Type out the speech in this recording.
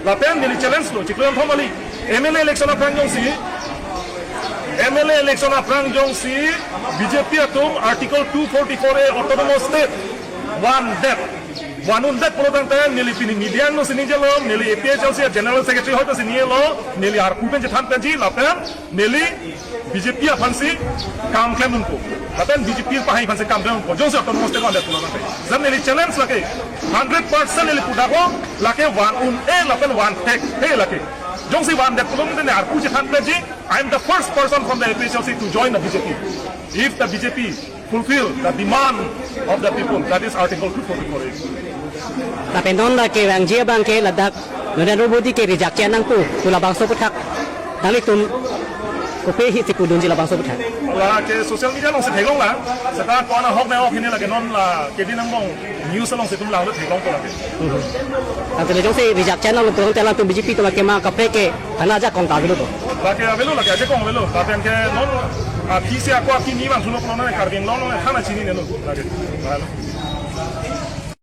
lapen nili challenge lo chiklo thomali MLA election aprang jongsi MLA election aprang jongsi BJP atum article 244 a autonomous state one death wanun death polotang tan nili pini media no sini jelo nili APHLC general secretary hoto sini lo nili arkupen jethan tanji lapen nili BJP afansi kam klemun ko lapen BJP pahi fansi kam klemun ko jongsi autonomous state one death polotang tan zam nili challenge lake 100% nili pudako lake wanun a lapen one take hey lake jongsi one death polotang tan arku jethan tanji I am the first person from the APHLC to join the BJP if the BJP fulfill the demand of the people, that is Article 244. Tapi non la ke bang jia bang ke ladak nona roboti ke rejak cian nang tu labang so putak nang itu ko pe hi ti kudun ji labang so putak la ke social media long se thegong la saka ko na hok na ok ni la ke non la ke din nang news long se tum la lo thegong ko la ke tapi le jong se rejak cian nang tu telang tu BJP tu ke ma ka pe ke ana ja kong ta dulu tu la ke avelo la ke aje kong avelo tapi ke non pisi aku aki ni bang sulo kono na karbin long na khana chini ne lo la ke